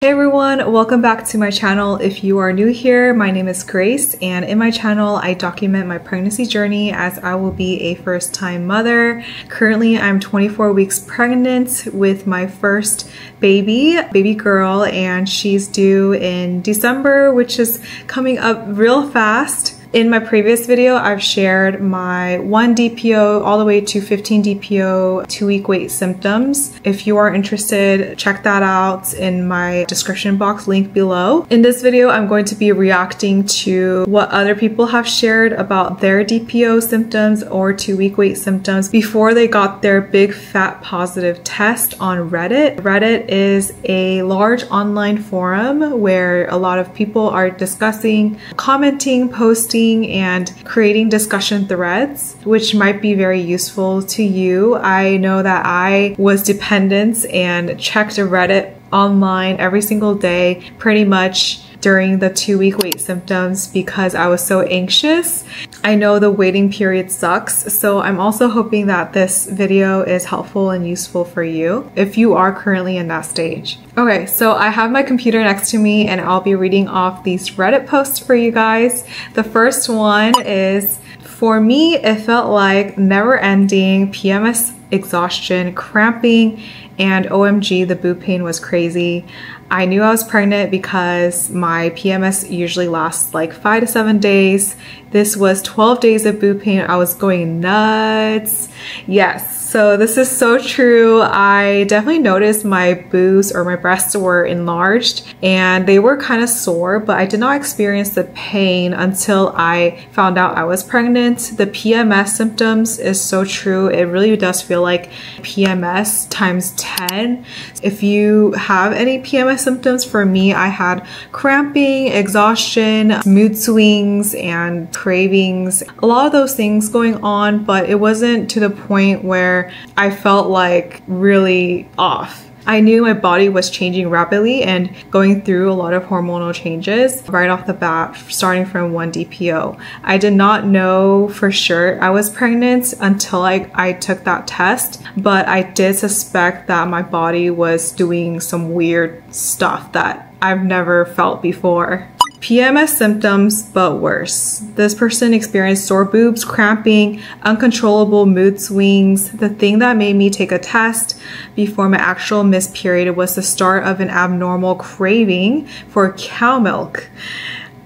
Hey everyone, welcome back to my channel. If you are new here, my name is Grace, and in my channel I document my pregnancy journey as I will be a first-time mother. Currently I'm 24 weeks pregnant with my first baby girl, and she's due in December, which is coming up real fast. In my previous video, I've shared my 1 DPO all the way to 15 DPO 2-week wait symptoms. If you are interested, check that out in my description box link below. In this video, I'm going to be reacting to what other people have shared about their DPO symptoms or 2-week wait symptoms before they got their big fat positive test on Reddit. Reddit is a large online forum where a lot of people are discussing, commenting, posting, and creating discussion threads, which might be very useful to you. I know that I was dependent and checked Reddit online every single day, pretty much during the 2-week wait symptoms because I was so anxious. I know the waiting period sucks, so I'm also hoping that this video is helpful and useful for you if you are currently in that stage. Okay, so I have my computer next to me and I'll be reading off these Reddit posts for you guys. The first one is, for me, it felt like never-ending PMS exhaustion, cramping, and OMG, the boob pain was crazy. I knew I was pregnant because my PMS usually lasts like 5 to 7 days. This was 12 days of boob pain. I was going nuts. Yes, so this is so true. I definitely noticed my boobs or my breasts were enlarged and they were kind of sore, but I did not experience the pain until I found out I was pregnant. The PMS symptoms is so true. It really does feel like PMS times 10. If you have any PMS symptoms, for me, I had cramping, exhaustion, mood swings, and cravings. A lot of those things going on, but it wasn't to the point where I felt like really off. I knew my body was changing rapidly and going through a lot of hormonal changes right off the bat, starting from 1 DPO. I did not know for sure I was pregnant until I took that test, but I did suspect that my body was doing some weird stuff that I've never felt before. PMS symptoms, but worse. This person experienced sore boobs, cramping, uncontrollable mood swings. The thing that made me take a test before my actual missed period was the start of an abnormal craving for cow milk.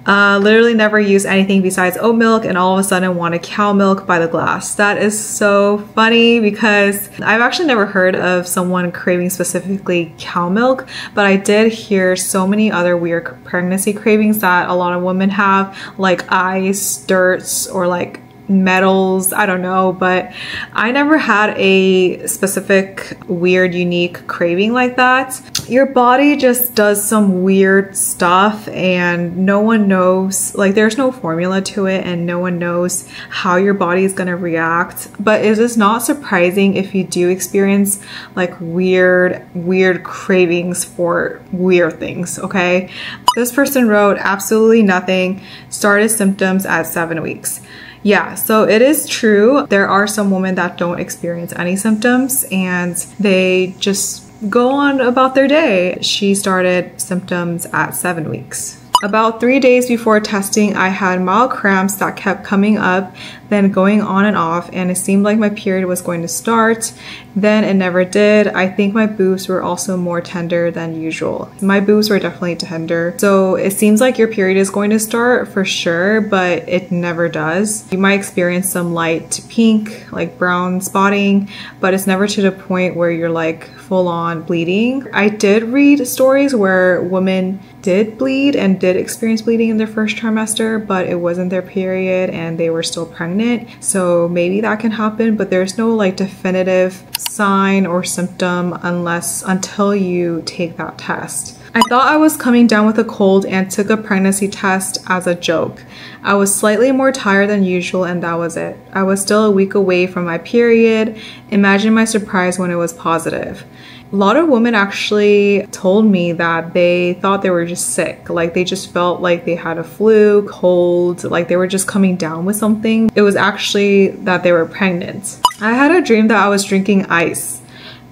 Literally never used anything besides oat milk and all of a sudden wanted cow milk by the glass. That is so funny because I've actually never heard of someone craving specifically cow milk, but I did hear so many other weird pregnancy cravings that a lot of women have, like ice, dirt, or like metals, I don't know, but I never had a specific weird, unique craving like that. Your body just does some weird stuff and no one knows, like there's no formula to it and no one knows how your body is going to react. But it is not surprising if you do experience like weird cravings for weird things, okay? This person wrote, absolutely nothing, started symptoms at 7 weeks. Yeah, so it is true. There are some women that don't experience any symptoms and they just go on about their day. She started symptoms at 7 weeks. About 3 days before testing, I had mild cramps that kept coming up, then going on and off, and it seemed like my period was going to start. Then it never did. I think my boobs were also more tender than usual. My boobs were definitely tender. So it seems like your period is going to start for sure, but it never does. You might experience some light pink, like brown spotting, but it's never to the point where you're like full on bleeding. I did read stories where women did bleed and did experience bleeding in their first trimester, but it wasn't their period and they were still pregnant. So maybe that can happen, but there's no like definitive sign or symptom until you take that test. I thought I was coming down with a cold and took a pregnancy test as a joke. I was slightly more tired than usual and that was it. I was still a week away from my period. Imagine my surprise when it was positive. A lot of women actually told me that they thought they were just sick. Like they just felt like they had a flu, cold, like they were just coming down with something. It was actually that they were pregnant. I had a dream that I was drinking ice,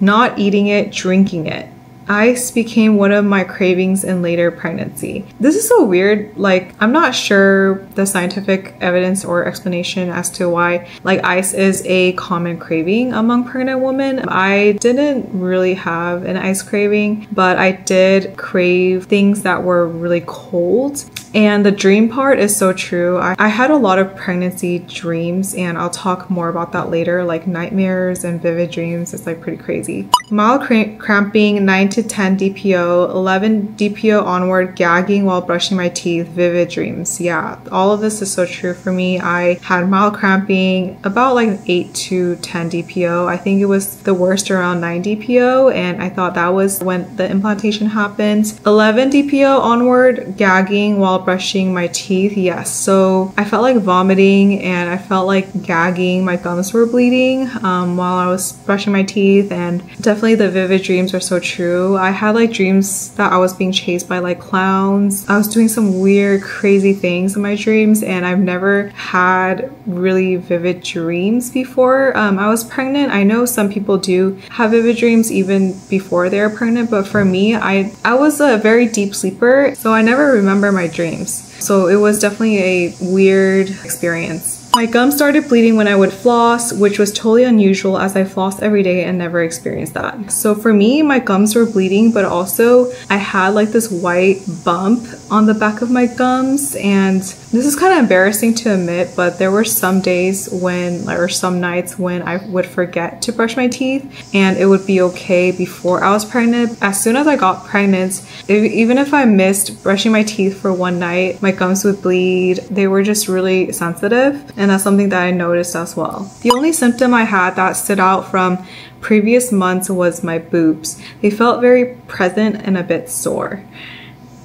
not eating it, drinking it. ice became one of my cravings in later pregnancy. This is so weird. Like, I'm not sure the scientific evidence or explanation as to why like ice is a common craving among pregnant women. I didn't really have an ice craving, but I did crave things that were really cold. And the dream part is so true. I had a lot of pregnancy dreams, and I'll talk more about that later, like nightmares and vivid dreams. It's like pretty crazy. Mild cramping, 9 to 10 DPO, 11 DPO onward, gagging while brushing my teeth, vivid dreams. Yeah, all of this is so true for me. I had mild cramping about like 8 to 10 DPO. I think it was the worst around 9 DPO, and I thought that was when the implantation happened. 11 DPO onward, gagging while brushing my teeth. Yes, so I felt like vomiting and I felt like gagging. My gums were bleeding while I was brushing my teeth, and definitely the vivid dreams are so true. I had like dreams that I was being chased by like clowns. I was doing some weird crazy things in my dreams, and I've never had really vivid dreams before. I was pregnant. I know some people do have vivid dreams even before they're pregnant, but for me, I was a very deep sleeper, so I never remember my dreams. So it was definitely a weird experience. My gums started bleeding when I would floss, which was totally unusual as I floss every day and never experienced that. So for me, my gums were bleeding, but also I had like this white bump on the back of my gums. And this is kind of embarrassing to admit, but there were some days when, or some nights when I would forget to brush my teeth, and it would be okay before I was pregnant. As soon as I got pregnant, even if I missed brushing my teeth for one night, my gums would bleed. They were just really sensitive. And that's something that I noticed as well. The only symptom I had that stood out from previous months was my boobs. They felt very present and a bit sore.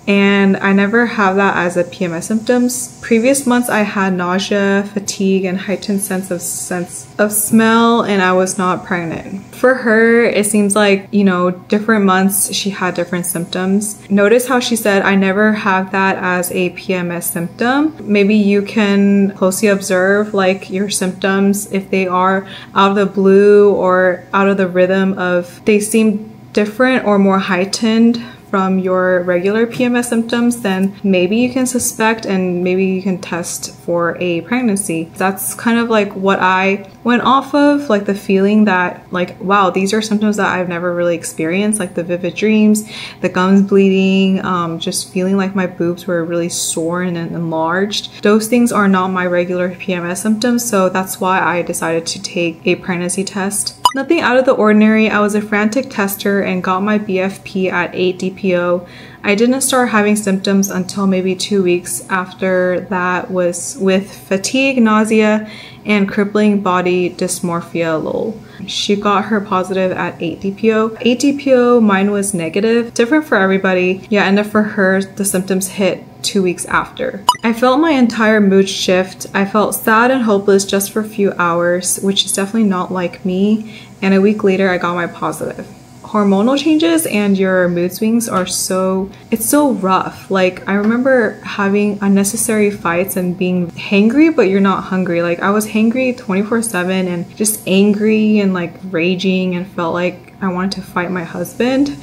And I never have that as a PMS symptoms. Previous months I had nausea, fatigue, and heightened sense of smell, and I was not pregnant. For her, it seems like, you know, different months she had different symptoms. Notice how she said, I never have that as a PMS symptom. Maybe you can closely observe like your symptoms, if they are out of the blue or out of the rhythm of, they seem different or more heightened from your regular PMS symptoms, then maybe you can suspect and maybe you can test for a pregnancy. That's kind of like what I went off of, like the feeling that like, wow, these are symptoms that I've never really experienced, like the vivid dreams, the gums bleeding, just feeling like my boobs were really sore and enlarged. Those things are not my regular PMS symptoms, so that's why I decided to take a pregnancy test. Nothing out of the ordinary. I was a frantic tester and got my BFP at 8 DPO. I didn't start having symptoms until maybe 2 weeks after that, was with fatigue, nausea, and crippling body dysmorphia low. She got her positive at 8 DPO. 8 DPO, mine was negative. Different for everybody. Yeah, and then for her, the symptoms hit 2 weeks after. I felt my entire mood shift. I felt sad and hopeless just for a few hours, which is definitely not like me. And a week later, I got my positive. Hormonal changes and your mood swings are it's so rough. Like, I remember having unnecessary fights and being hangry, but you're not hungry. Like, I was hangry 24/7 and just angry and like raging and felt like I wanted to fight my husband.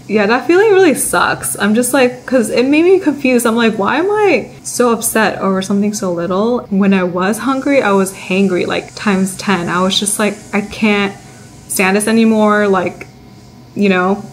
Yeah, that feeling really sucks. I'm just like, because it made me confused. I'm like, why am I so upset over something so little? When I was hungry, I was hangry like times 10. I was just like, I can't stand this anymore. Like, you know.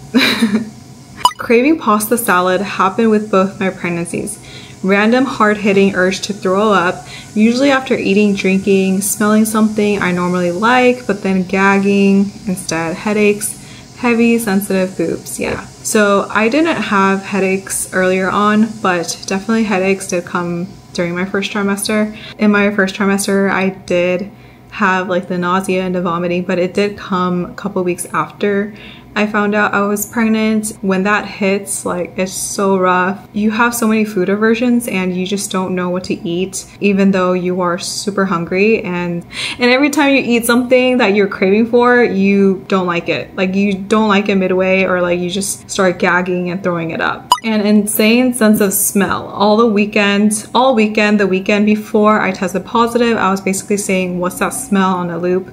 Craving pasta salad happened with both my pregnancies. Random hard-hitting urge to throw up, usually after eating, drinking, smelling something I normally like, but then gagging instead. Headaches, heavy, sensitive boobs. Yeah. So I didn't have headaches earlier on, but definitely headaches did come during my first trimester. In my first trimester, I did have like the nausea and the vomiting, but it did come a couple weeks after I found out I was pregnant. When that hits, like, it's so rough. You have so many food aversions and you just don't know what to eat, even though you are super hungry. And every time you eat something that you're craving for, you don't like it. Like, you don't like it midway, or like you just start gagging and throwing it up. An insane sense of smell. All weekend, the weekend before I tested positive, I was basically saying, what's that smell on a loop?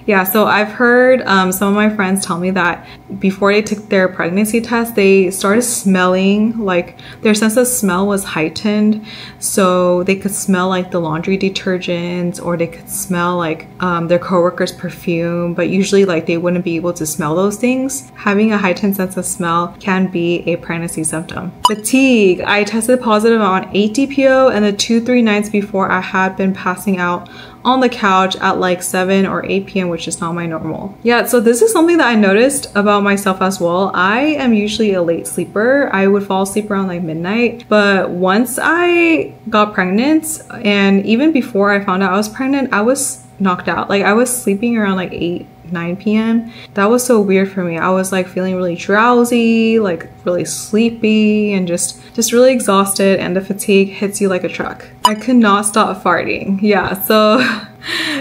Yeah, so I've heard some of my friends tell me that before they took their pregnancy test, they started smelling, like their sense of smell was heightened. So they could smell like the laundry detergents, or they could smell like their coworkers' perfume, but usually like they wouldn't be able to smell those things. Having a heightened sense of smell can be a pregnancy symptom. Fatigue. I tested positive on 8 DPO, and the 2-3 nights before I had been passing out on the couch at like 7 or 8 p.m., which is not my normal. Yeah, so this is something that I noticed about myself as well. I am usually a late sleeper. I would fall asleep around like midnight, but once I got pregnant, and even before I found out I was pregnant, I was knocked out. Like I was sleeping around like 8-9 p.m. That was so weird for me. I was like feeling really drowsy, like really sleepy, and just really exhausted, and the fatigue hits you like a truck. I could not stop farting. Yeah, so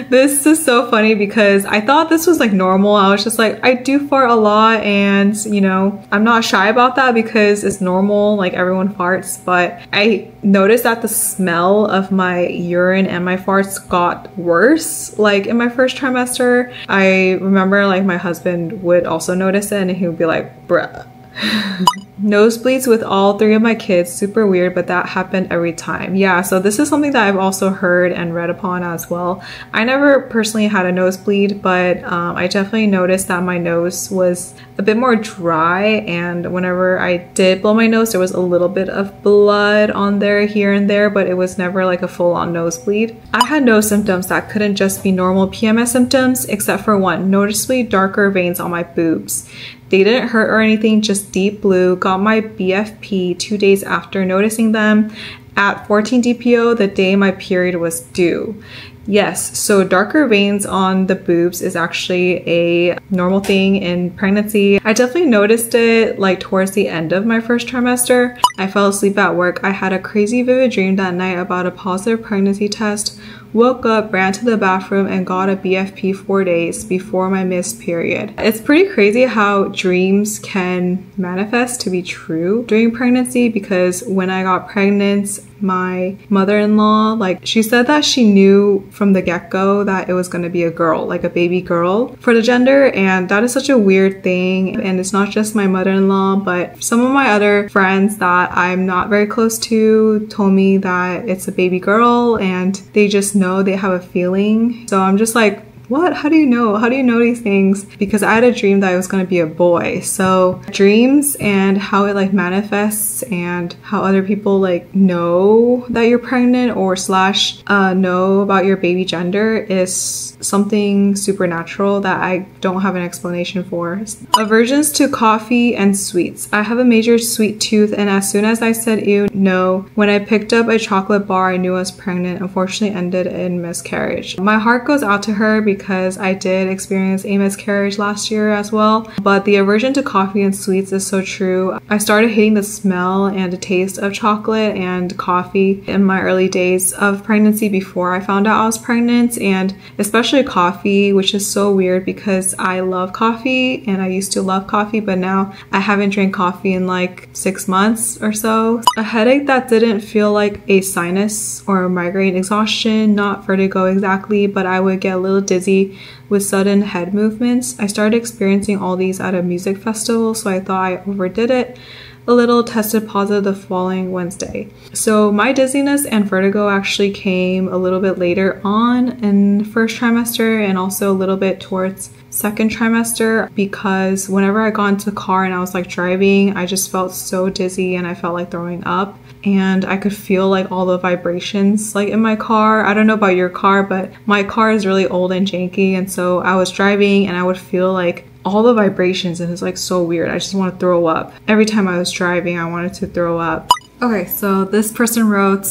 this is so funny because I thought this was like normal. I was just like, I do fart a lot, and you know, I'm not shy about that because it's normal, like everyone farts. But I noticed that the smell of my urine and my farts got worse like in my first trimester. I remember like my husband would also notice it, and he would be like, bruh. Nosebleeds with all 3 of my kids, super weird, but that happened every time. Yeah, so this is something that I've also heard and read upon as well. I never personally had a nosebleed, but I definitely noticed that my nose was a bit more dry, and whenever I did blow my nose, there was a little bit of blood on there here and there, but it was never like a full-on nosebleed. I had no symptoms that couldn't just be normal PMS symptoms, except for one, noticeably darker veins on my boobs. They didn't hurt or anything, just deep blue. Got my BFP 2 days after noticing them at 14 DPO, the day my period was due. Yes, so darker veins on the boobs is actually a normal thing in pregnancy. I definitely noticed it like towards the end of my first trimester. I fell asleep at work. I had a crazy vivid dream that night about a positive pregnancy test. Woke up, ran to the bathroom, and got a BFP 4 days before my missed period. It's pretty crazy how dreams can manifest to be true during pregnancy, because when I got pregnant, my mother-in-law, like, she said that she knew from the get-go that it was going to be a girl, like a baby girl for the gender, and that is such a weird thing. And it's not just my mother-in-law, but some of my other friends that I'm not very close to told me that it's a baby girl, and they just know, they have a feeling. So I'm just like, what? How do you know? How do you know these things? Because I had a dream that it was going to be a boy. So dreams and how it like manifests, and how other people like know that you're pregnant or slash know about your baby gender is something supernatural that I don't have an explanation for. Aversions to coffee and sweets. I have a major sweet tooth, and as soon as I said ew, no, when I picked up a chocolate bar I knew I was pregnant, unfortunately ended in miscarriage. My heart goes out to her because I did experience a miscarriage last year as well. But the aversion to coffee and sweets is so true. I started hating the smell and the taste of chocolate and coffee in my early days of pregnancy before I found out I was pregnant, and especially coffee, which is so weird because I love coffee and I used to love coffee, but now I haven't drank coffee in like 6 months or so. A headache that didn't feel like a sinus or migraine exhaustion, not vertigo exactly, but I would get a little dizzy with sudden head movements. I started experiencing all these at a music festival, so I thought I overdid it a little, tested positive the following Wednesday. So my dizziness and vertigo actually came a little bit later on in first trimester, and also a little bit towards second trimester, because whenever I got into the car and I was like driving, I just felt so dizzy and I felt like throwing up, and I could feel like all the vibrations like in my car. I don't know about your car, but my car is really old and janky, and so I was driving and I would feel like all the vibrations, and it's like so weird. I just want to throw up. Every time I was driving, I wanted to throw up. Okay, so this person wrote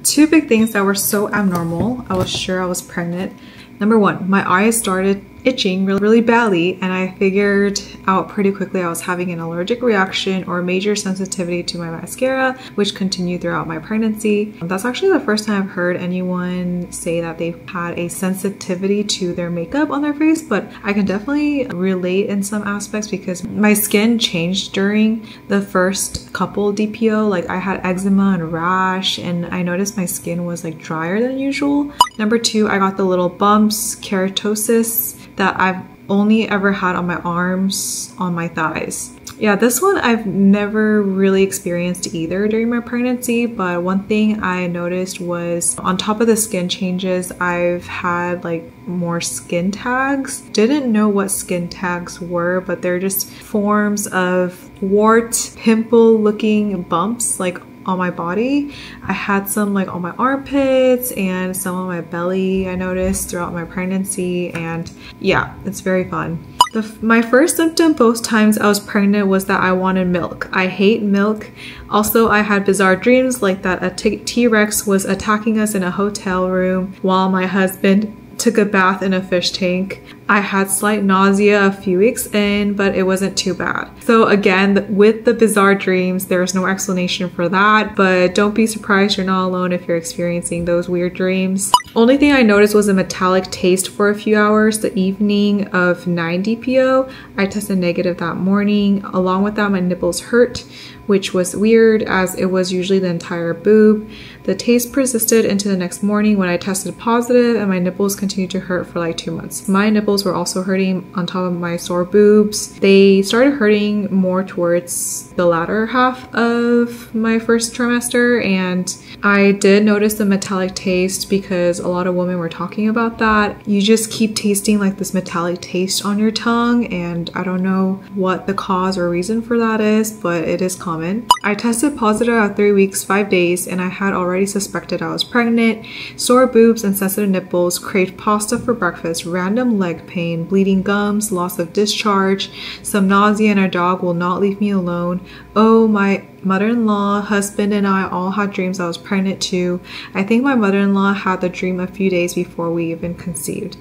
2 big things that were so abnormal. I was sure I was pregnant. Number 1, my eyes started itching really badly, and I figured out pretty quickly I was having an allergic reaction or major sensitivity to my mascara, which continued throughout my pregnancy. That's actually the first time I've heard anyone say that they've had a sensitivity to their makeup on their face, but I can definitely relate in some aspects because my skin changed during the first couple DPO. Like I had eczema and rash, and I noticed my skin was like drier than usual. Number 2, I got the little bumps, keratosis, that I've only ever had on my arms, on my thighs. Yeah, this one I've never really experienced either during my pregnancy, but one thing I noticed was on top of the skin changes, I've had like more skin tags. Didn't know what skin tags were, but they're just forms of wart, pimple looking bumps like on my body. I had some like on my armpits and some on my belly I noticed throughout my pregnancy, and yeah, it's very fun. My first symptom both times I was pregnant was that I wanted milk. I hate milk. Also, I had bizarre dreams like that a T-Rex was attacking us in a hotel room while my husband took a bath in a fish tank. I had slight nausea a few weeks in, but it wasn't too bad. So again, with the bizarre dreams, there's no explanation for that, but don't be surprised, you're not alone if you're experiencing those weird dreams. Only thing I noticed was a metallic taste for a few hours the evening of 9 DPO. I tested negative that morning. Along with that, my nipples hurt, which was weird as it was usually the entire boob. The taste persisted into the next morning when I tested positive, and my nipples continued to hurt for like 2 months. My nipples were also hurting on top of my sore boobs. They started hurting more towards the latter half of my first trimester, and I did notice the metallic taste because a lot of women were talking about that. You just keep tasting like this metallic taste on your tongue, and I don't know what the cause or reason for that is, but it is common. I tested positive at 3 weeks, 5 days, and I had already suspected I was pregnant. Sore boobs and sensitive nipples, craved pasta for breakfast, random leg pain, bleeding gums, loss of discharge, some nausea, and our dog will not leave me alone. Oh, my mother-in-law, husband, and I all had dreams I was pregnant too. I think my mother-in-law had the dream a few days before we even conceived.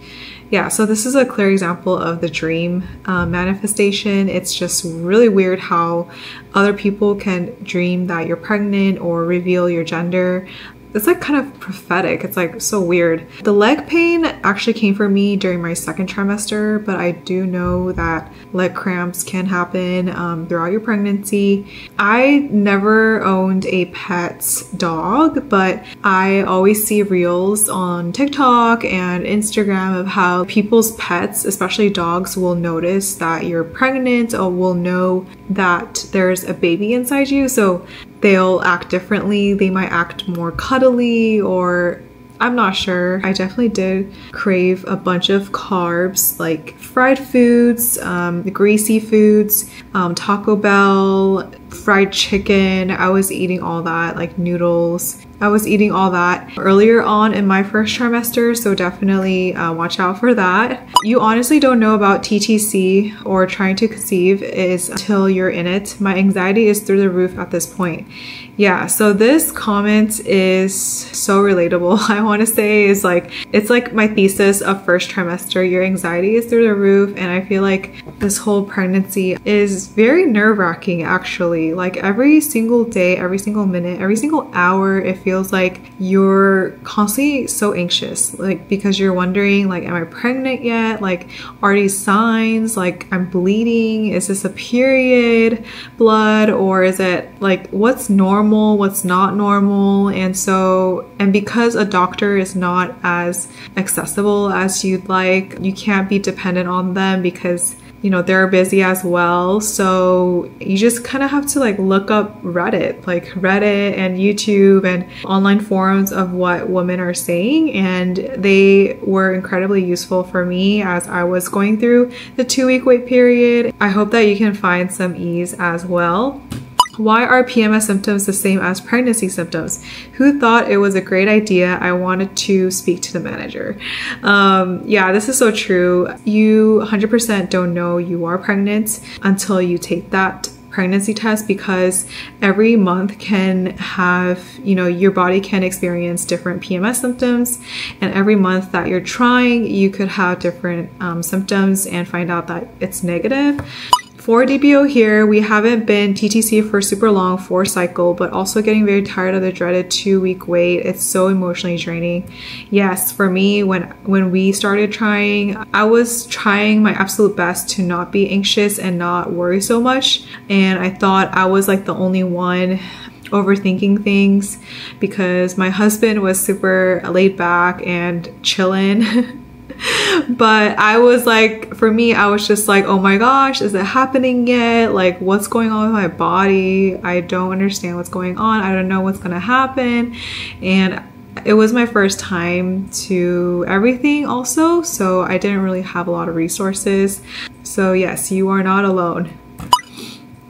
Yeah, so this is a clear example of the dream manifestation. It's just really weird how other people can dream that you're pregnant or reveal your gender. It's like kind of prophetic. It's like so weird. The leg pain actually came for me during my second trimester, but I do know that leg cramps can happen throughout your pregnancy. I never owned a pet dog, but I always see reels on TikTok and Instagram of how people's pets, especially dogs, will notice that you're pregnant or will know that there's a baby inside you. So they'll act differently. They might act more cuddly, or I'm not sure. I definitely did crave a bunch of carbs like fried foods, greasy foods, Taco Bell, fried chicken. I was eating all that, like noodles. I was eating all that earlier on in my first trimester, so definitely watch out for that. You honestly don't know about TTC or trying to conceive is until you're in it. My anxiety is through the roof at this point. Yeah, so this comment is so relatable. I want to say is like, it's like my thesis of first trimester. Your anxiety is through the roof, and I feel like this whole pregnancy is very nerve-wracking actually. Like every single day, every single minute, every single hour, it feels like you're constantly so anxious, like because you're wondering like, am I pregnant yet? Like, are these signs like I'm bleeding? Is this a period blood, or is it like what's normal, what's not normal? And because a doctor is not as accessible as you'd like, you can't be dependent on them because you know they're busy as well. So you just kind of have to like look up Reddit and YouTube and online forums of what women are saying, and they were incredibly useful for me as I was going through the 2-week wait period. I hope that you can find some ease as well. Why are PMS symptoms the same as pregnancy symptoms? Who thought it was a great idea? I wanted to speak to the manager. Yeah, this is so true. You 100% don't know you are pregnant until you take that pregnancy test, because every month can have, you know, your body can experience different PMS symptoms, and every month that you're trying, you could have different symptoms and find out that it's negative. For DPO here, we haven't been TTC for super long, 4 cycle, but also getting very tired of the dreaded 2-week wait. It's so emotionally draining. Yes, for me, when we started trying, I was trying my absolute best to not be anxious and not worry so much. And I thought I was like the only one overthinking things because my husband was super laid back and chillin'. But I was like, for me, I was just like, oh my gosh, is it happening yet? Like, what's going on with my body? I don't understand what's going on. I don't know what's gonna happen. And it was my first time to everything also, so I didn't really have a lot of resources. So yes, you are not alone.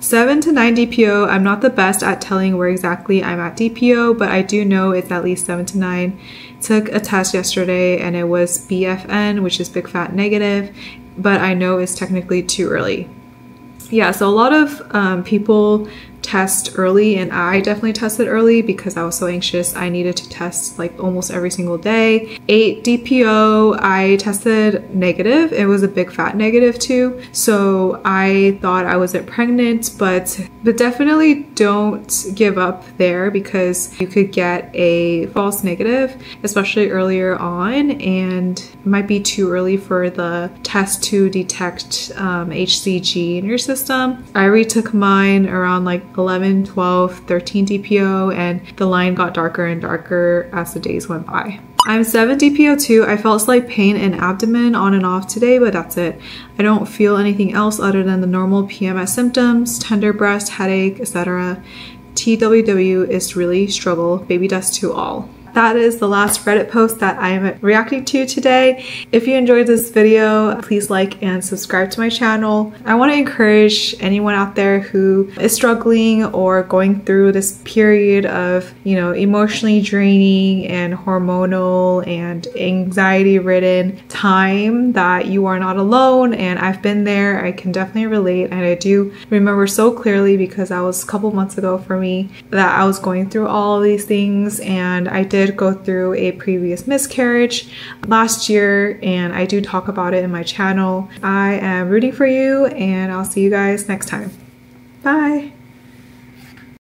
7 to 9 DPO. I'm not the best at telling where exactly I'm at DPO, but I do know it's at least 7 to 9. Took a test yesterday and it was BFN, which is big fat negative, but I know it's technically too early. Yeah, so a lot of people test early, and I definitely tested early because I was so anxious. I needed to test like almost every single day. 8 DPO, I tested negative. It was a big fat negative too. So I thought I wasn't pregnant, but definitely don't give up there because you could get a false negative, especially earlier on, and it might be too early for the test to detect HCG in your system. I retook mine around like 11, 12, 13 DPO, and the line got darker and darker as the days went by. I'm 7 DPO too. I felt slight pain in abdomen on and off today, but that's it. I don't feel anything else other than the normal PMS symptoms, tender breast, headache, etc. TWW is really struggle, baby dust to all. That is the last Reddit post that I am reacting to today. If you enjoyed this video, please like and subscribe to my channel. I want to encourage anyone out there who is struggling or going through this period of, emotionally draining and hormonal and anxiety ridden time, that you are not alone. And I've been there. I can definitely relate. And I do remember so clearly because that was a couple months ago for me that I was going through all of these things, and I did go through a previous miscarriage last year, and I do talk about it in my channel. I am rooting for you, and I'll see you guys next time. Bye.